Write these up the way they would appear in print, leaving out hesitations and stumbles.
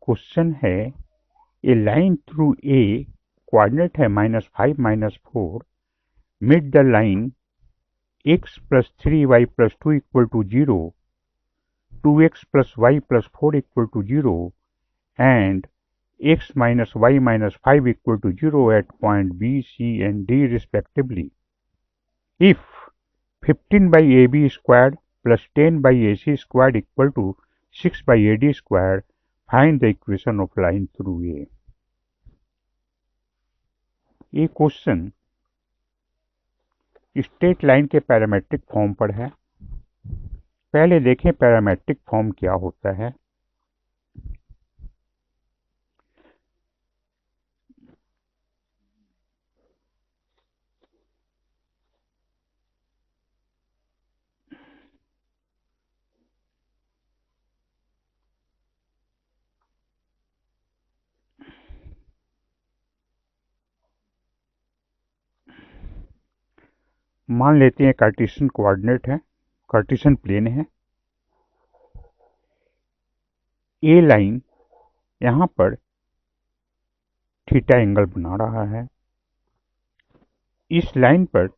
Question है a line through a coordinate है -5 -4 meet the line x plus 3y plus 2 equal to 0, 2x plus y plus 4 equal to 0 and x minus y minus 5 equal to 0 at point B, C and D respectively. If 15 by AB squared plus 10 by AC squared equal to 6 by AD squared, find the equation of line through A. ये question straight line के parametric form पर है। पहले देखें parametric form क्या होता है। मान लेते हैं कार्टेशियन कोऑर्डिनेट है, कार्टेशियन प्लेन है। ए लाइन यहां पर थीटा एंगल बना रहा है। इस लाइन पर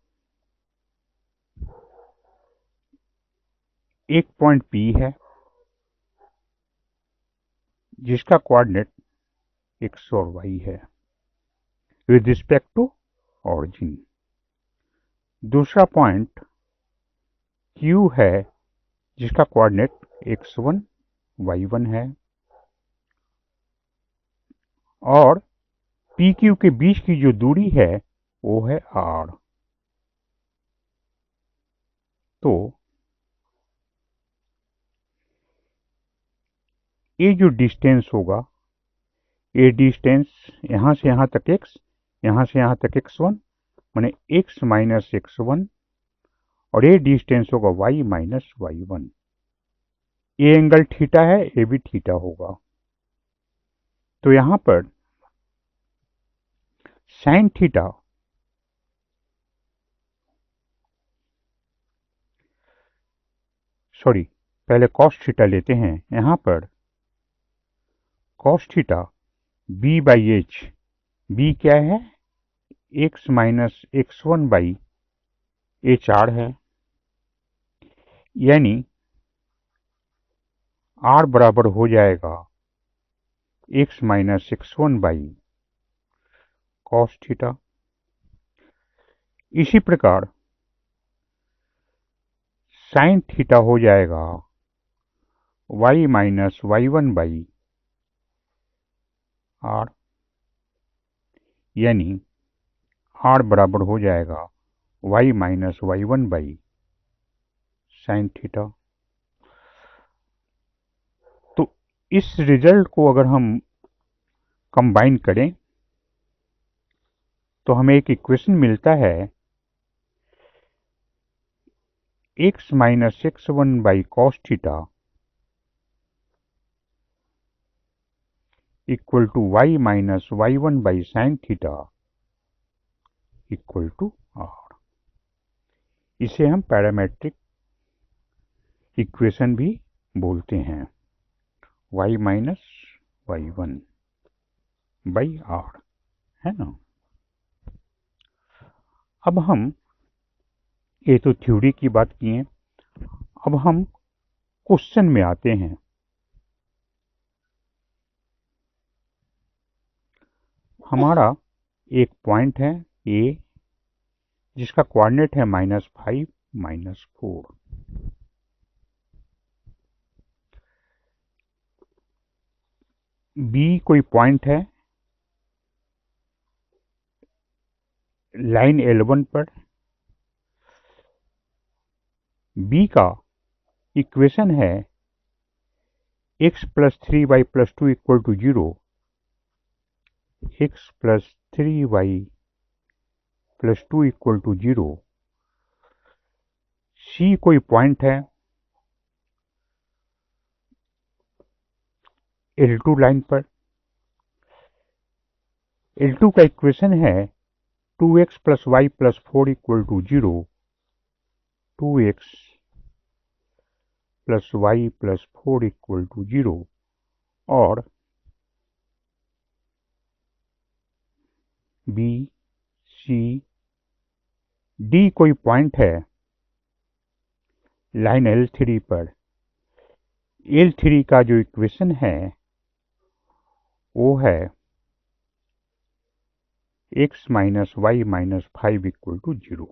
एक पॉइंट P है जिसका कोऑर्डिनेट x और y है विद रिस्पेक्ट टू ऑरिजिन। दूसरा पॉइंट Q है जिसका कोऑर्डिनेट x1 y1 है और PQ के बीच की जो दूरी है वो है r। तो ये जो डिस्टेंस होगा, ये डिस्टेंस यहां से यहां तक x, यहां से यहां तक x1 माने x माइनस x1 और ये डिस्टेंस होगा y माइनस y1। ये एंगल थीटा है, ये भी थीटा होगा। तो यहां पर साइन थीटा पहले कॉस थीटा लेते हैं। यहां पर cos theta b by H, b क्या है x minus x1 by H R है, यानी r बराबर हो जाएगा x minus x1 by cos theta. इसी प्रकार साइन थीटा हो जाएगा y minus y1 by r, यानी r बराबर हो जाएगा y minus y1 by sine theta. तो इस रिजल्ट को अगर हम कंबाइन करें तो हमें एक इक्वेशन मिलता है x minus x1 by cos theta equal to y minus y1 by sine theta equal to r। इसे हम पैरामेट्रिक इक्वेशन भी बोलते हैं, y minus y1 by r, है ना। अब हम ये तो थ्योरी की बात किए, अब हम क्वेश्चन में आते हैं। हमारा एक पॉइंट है A जिसका कोऑर्डिनेट है -5 -4। B कोई पॉइंट है लाइन L1 पर। B का इक्वेशन है x plus 3y plus 2 equal to 0, x plus 3y plus 2 equal to 0। C कोई पॉइंट है L2 लाइन पर। L2 का इक्वेशन है 2x plus y plus 4 equal to 0, 2x plus y plus 4 equal to 0 और B C D कोई point है line L3 पर। L3 का जो इक्वेशन है वो है x minus Y minus 5 equal to 0।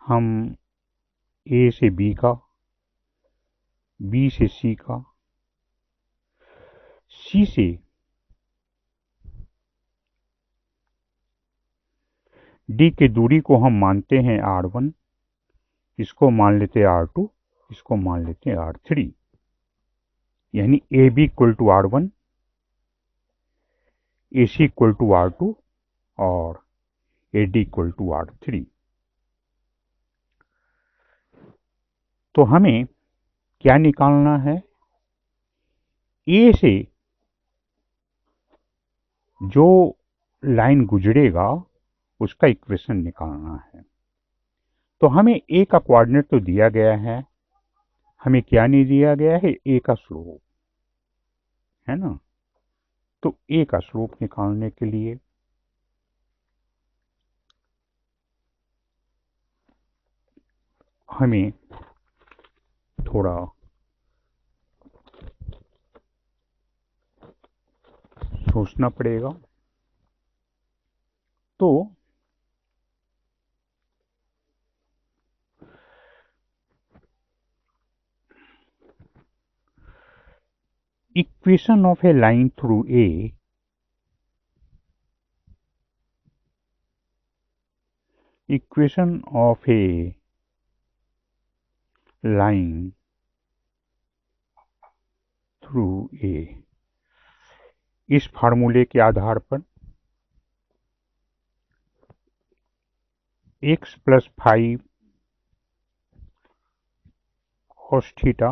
हम ए से बी का, बी से सी का, सी से डी की दूरी को हम मानते हैं R1, इसको मान लेते हैं R2, इसको मान लेते हैं R3। यानी A B equal to R1, A C equal to R2 और A D equal to R3। तो हमें क्या निकालना है? ए से जो लाइन गुजरेगा उसका इक्वेशन निकालना है। तो हमें ए का कोऑर्डिनेट तो दिया गया है, हमें क्या नहीं दिया गया है? ए का स्लोप, है ना। तो ए का स्लोप निकालने के लिए हमें थोड़ा सोचना पड़ेगा। तो equation of a line through A equation of a line through A इस फार्मूले के आधार पर x plus 5 cos theta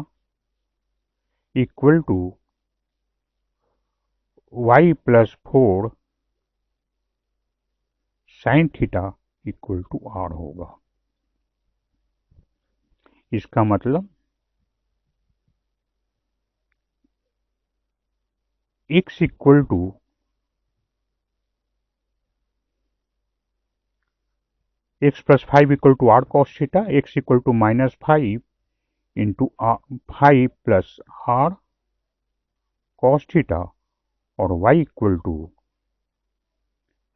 equal to y plus 4 sine theta equal to r होगा। इसका मतलब x equal to x plus 5 equal to r cos theta, x equal to minus 5 into 5 plus r cos theta और y equal to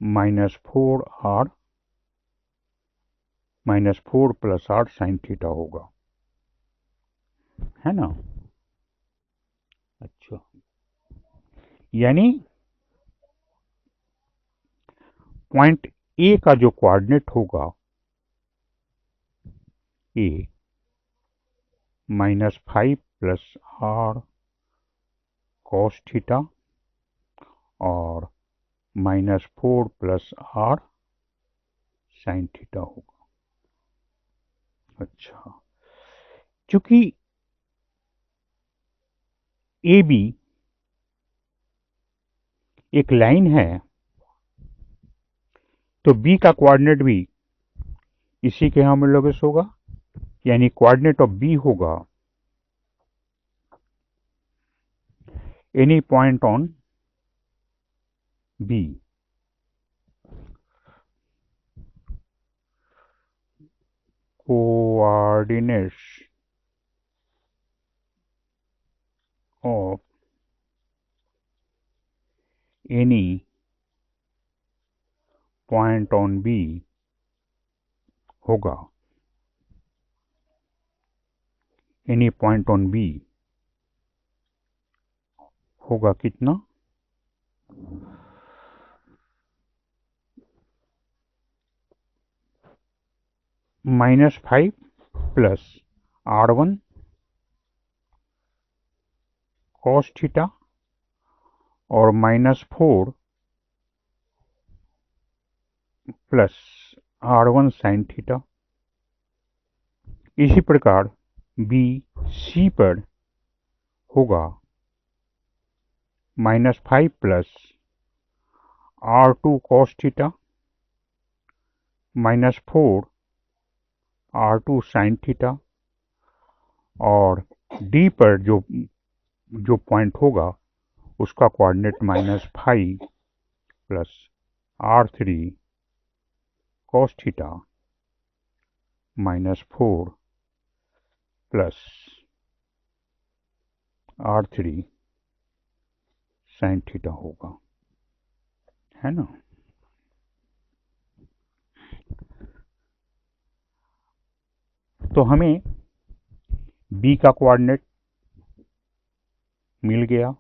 minus 4 plus r sine theta होगा, है ना। अच्छा, यानी point A का जो कोऑर्डिनेट होगा A minus 5 plus r cos theta और minus 4 plus r sine theta होगा। अच्छा, चूंकि ए बी एक लाइन है तो बी का कोऑर्डिनेट भी इसी के होमोलोगस होगा, यानी कोऑर्डिनेट ऑफ बी होगा any point on B coordinates of any point on B होगा, any point on B होगा कितना? Minus 5 plus R1 cos theta और minus 4 plus R1 sine theta. इसी प्रकार बी सी पर होगा minus 5 plus R2 cos theta minus 4 R2 sine theta और D पर जो पॉइंट होगा उसका coordinate -5 plus r3 cos theta -4 plus r3 sin theta होगा, है ना। तो हमें b का कोऑर्डिनेट मिल गया,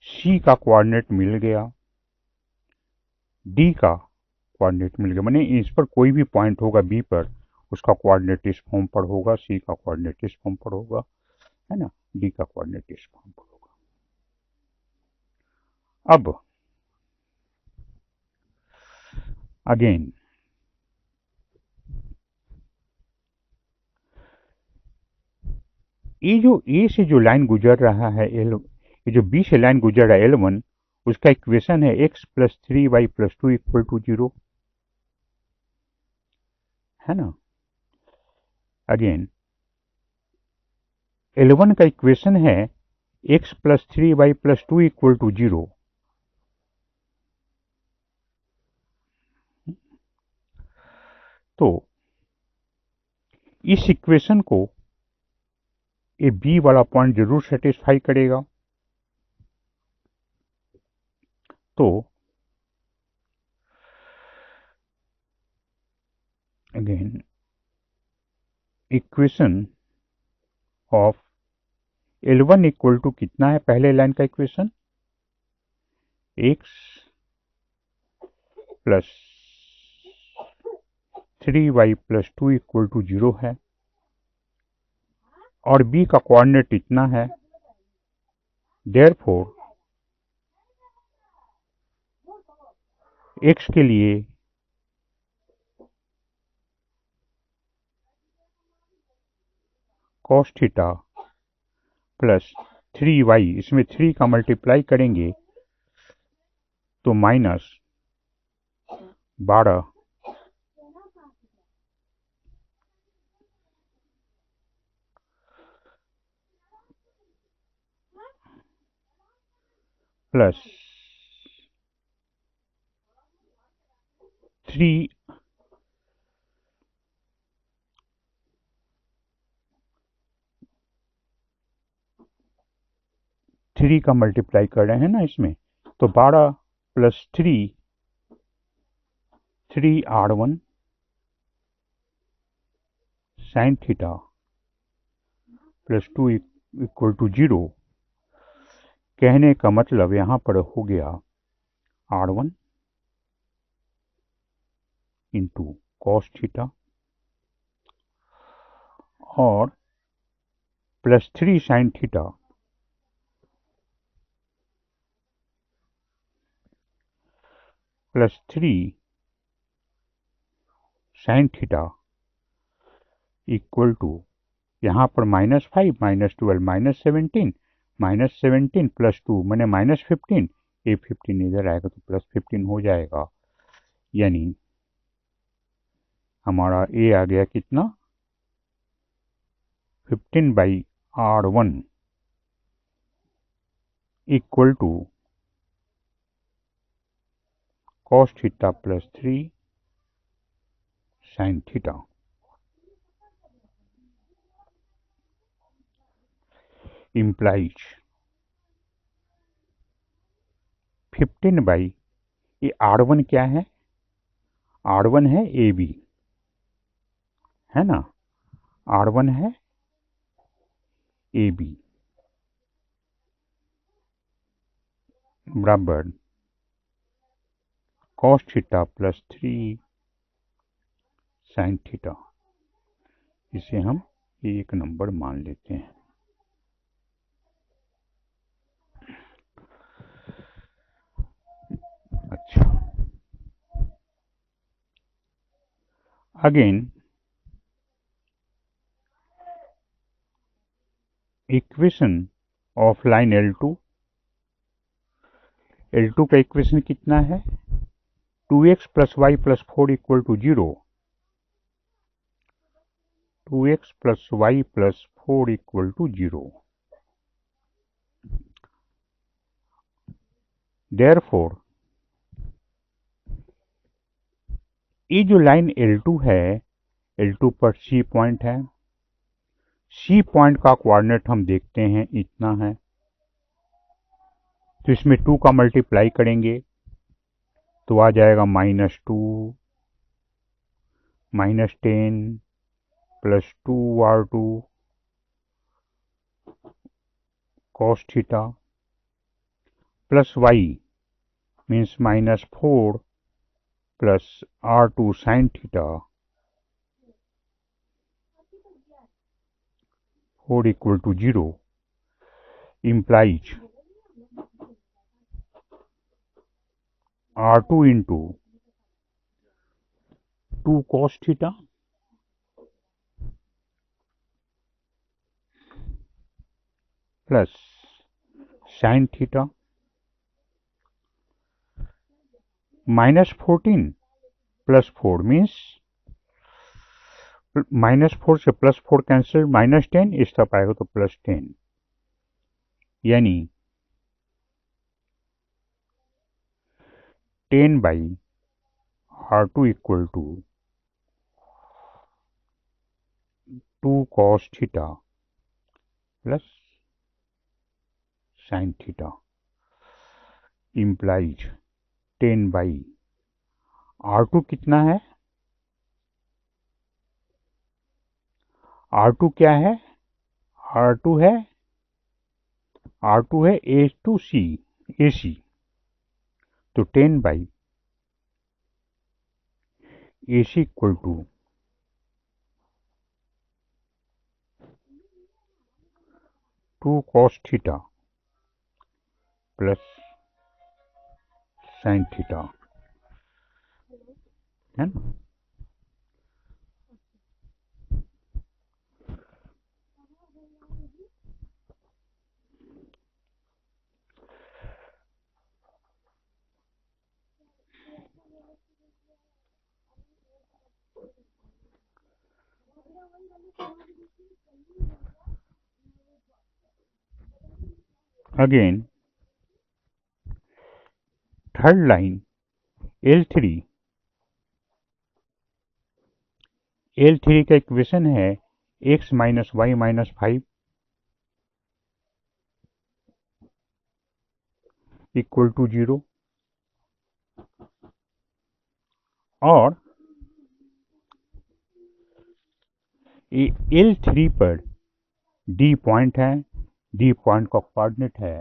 c का कोऑर्डिनेट मिल गया, d का कोऑर्डिनेट मिल गया। माने इस पर कोई भी पॉइंट होगा b पर, उसका कोऑर्डिनेट इस फॉर्म पर होगा, c का कोऑर्डिनेट इस फॉर्म पर होगा, है ना, d का कोऑर्डिनेट इस फॉर्म पर होगा। अब अगेन ये जो a से जो लाइन गुजर रहा है ये जो b से लाइन गुजर रहा है L1, उसका इक्वेशन है x plus 3y plus 2 equal to 0, है ना। अगेन L1 का इक्वेशन है x plus 3y plus 2 equal to 0। तो इस इक्वेशन को ये b वाला पॉइंट जरूर सेटिस्फाई करेगा। तो again equation of L1 equal to कितना है, पहले लाइन का equation x plus 3y plus 2 equal to 0 है, और b का कोऑर्डिनेट इतना है। देयरफॉर x के लिए cos थीटा प्लस 3y, इसमें 3 का मल्टीप्लाई करेंगे तो -12 प्लस 3 का मल्टीप्लाई कर रहे हैं ना इसमें, तो 12 plus 3r1 sine theta plus 2 equal to 0। कहने का मतलब यहां पर हो गया r1 इंटू कॉस थीटा और plus 3 sine theta plus 3 sine theta equal to यहाँ पर -5 -12 -17 प्लस 2 मैंने -15, ये 15 इधर आएगा तो प्लस 15 हो जाएगा। यानी हमारा ए आ गया कितना, 15/r1 equal to cos theta plus 3 sine theta. Implies 15 ये r1 क्या है, r1 है AB, है ना, r1 है AB बराबर cos theta plus 3 sine theta. इसे हम एक नंबर मान लेते हैं। अच्छा, again equation of line L2 का इक्वेशन कितना है, 2x plus Y plus 4 equal to 0, 2x plus Y plus 4 equal to 0। Therefore ये जो लाइन L2 है, L2 पर C पॉइंट है, C पॉइंट का कोऑर्डिनेट हम देखते हैं इतना है, तो इसमें 2 का मल्टीप्लाई करेंगे तो आ जाएगा -2 -10 plus 2r2 cos theta plus y means -4 plus r2 sin theta 4 equal to 0 implies r2 into 2 cos theta plus sin theta -14 plus 4 means -4 से +4 कैंसिल, -10 इस तरफ आएगा तो +10, यानी 10 by r2 equal to 2 cos theta plus sin theta implies 10 by r2 कितना है, R2 क्या है, R2 है A2C AC, तो 10 by AC equal to 2 cos theta plus sin theta, है ना। अगेन थर्ड लाइन L3 का इक्वेशन है x minus Y minus 5 equal to 0 और L3 पर D पॉइंट है, D पॉइंट का कोऑर्डिनेट है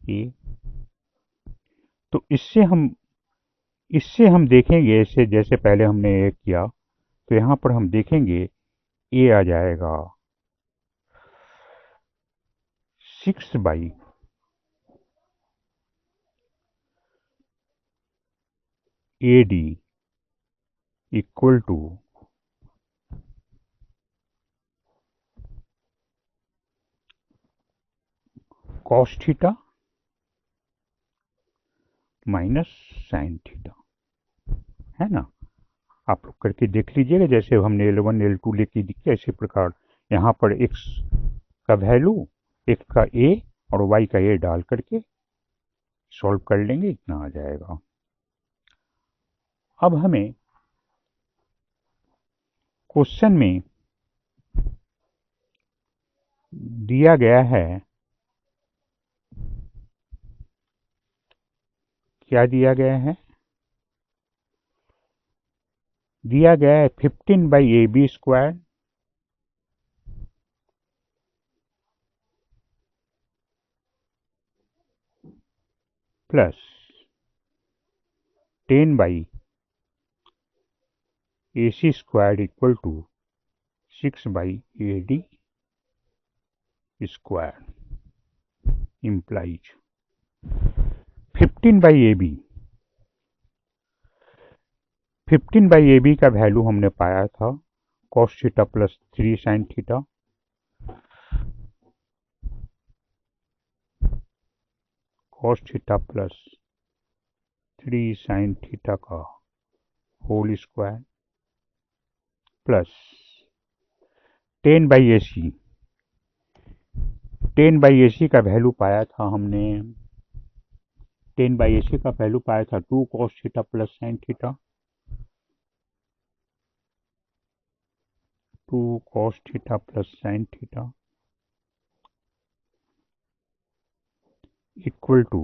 ए, तो इससे हम देखेंगे, ऐसे जैसे पहले हमने ये किया, तो यहां पर हम देखेंगे ए आ जाएगा 6 by AD equal to cos theta minus sine theta, है ना। आप लोग करके देख लीजिएगा, जैसे हमने L1 L2 लेके दिखे, इसी प्रकार यहाँ पर x का वैल्यू, x का a और y का a डाल करके सॉल्व कर लेंगे, इतना आ जाएगा। अब हमें क्वेश्चन में दिया गया है, क्या दिया गया है, दिया गया है 15 by AB square plus 10 by AC square equal to 6 by AD square implies 15 by AB, 15 by AB का वैल्यू हमने पाया था cos theta plus 3 sin theta, cos theta plus 3 sin theta का whole square plus 10 by AC, 10 by AC का value पाया था हमने 10/AC का वैल्यू पाया था 2 cos theta plus sine theta, 2 cos theta plus sine theta equal to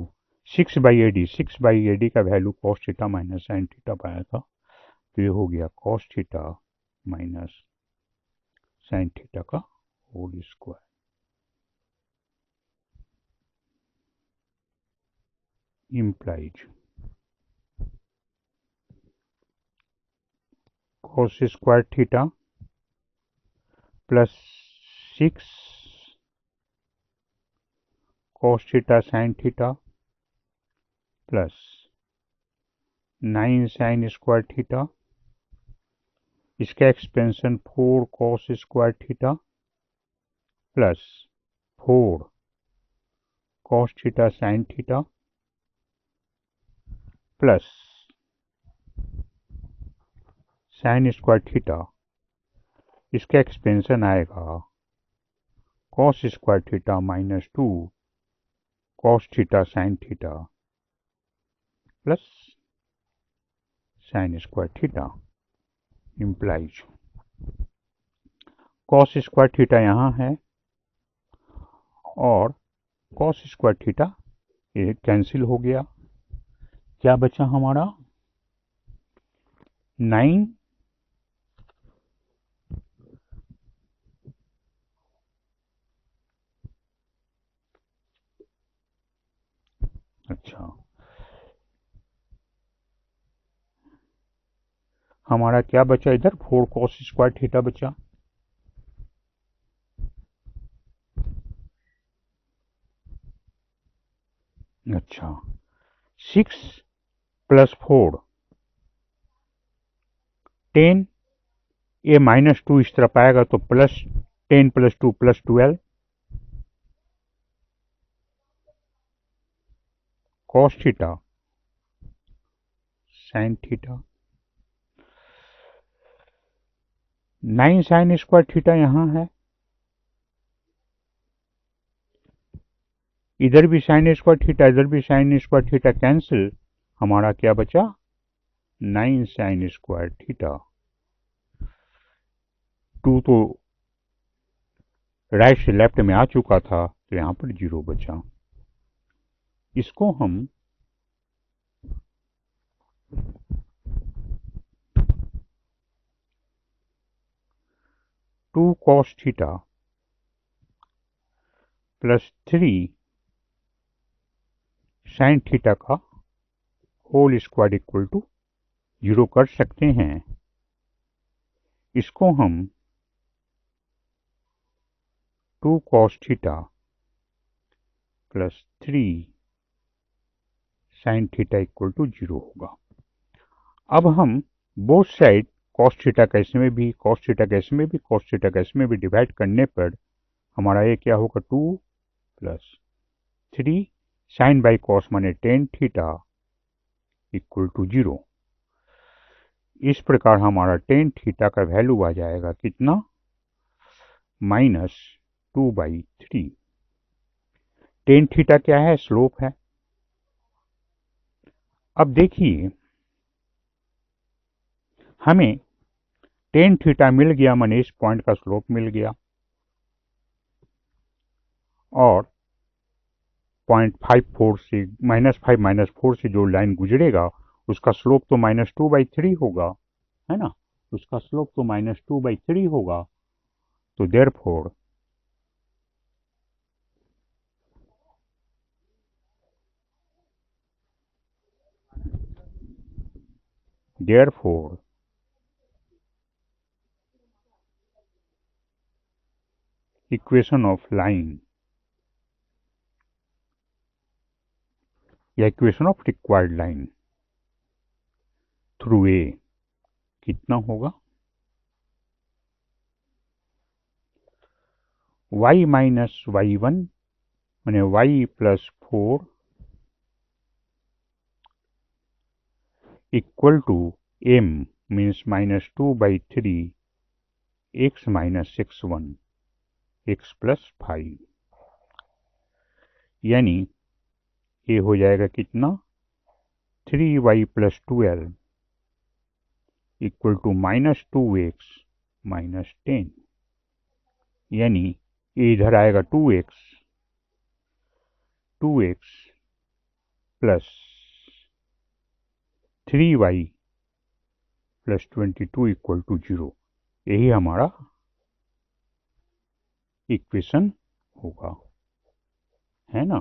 6/AD। 6/AD का वैल्यू cos theta minus sine theta पाया था, तो ये हो गया cos theta minus sine theta का whole square. implies cos square theta plus 6 cos theta sine theta plus 9 sine square theta, इसका expansion 4 cos square theta plus 4 cos theta sine theta plus sine square theta, इसका expansion आएगा cos square theta minus 2 cos theta sine theta plus sine square theta. Implies cos square theta यहाँ है और cos square theta ये cancel हो गया। क्या बचा हमारा 9 अच्छा हमारा क्या बचा इधर 4 cos स्क्वायर थीटा बचा। अच्छा 6 प्लस 4 10, ये माइनस 2 इस तरफ आएगा तो plus 10 plus 2 plus 12 cos theta sine theta 9 sine square theta यहाँ है, इधर भी साइन स्क्वायर थीटा इधर भी साइन स्क्वायर थीटा कैंसिल, हमारा क्या बचा 9 साइन स्क्वायर थीटा। 2 तो राइट से लेफ्ट में आ चुका था तो यहां पर 0 बचा। इसको हम two cos theta plus 3 sine theta का होल स्क्वायर इक्वल टू 0 कर सकते हैं। इसको हम 2 cos theta plus 3 sine theta equal to 0 होगा। अब हम बोथ साइड cos थीटा कैसे में भी cos थीटा कैसे में भी cos थीटा कैसे में भी डिवाइड करने पर हमारा ये क्या होगा 2 प्लस 3 साइन बाई कॉस माने टेन थीटा इक्वल टू 0। इस प्रकार हमारा टेन थीटा का वैल्यू आ जाएगा कितना -2/3। टेन थीटा क्या है स्लोप है। अब देखिए हमें टेन थीटा मिल गया माने इस पॉइंट का स्लोप मिल गया और 0.54 से -5 से जो लाइन गुजरेगा उसका स्लोप तो -2/3 होगा, है ना। उसका स्लोप तो -2/3 होगा। तो देयरफॉर इक्वेशन ऑफ लाइन या equation of required line through A कितना होगा y माइनस y1 माने y plus 4 equal to m means -2/3 x minus x1 x plus 5, यानी ये हो जाएगा कितना 3y plus 12 equal to -2x minus 10, यानी ये इधर आएगा 2x plus 3y plus 22 equal to 0। यही हमारा इक्वेशन होगा, है ना।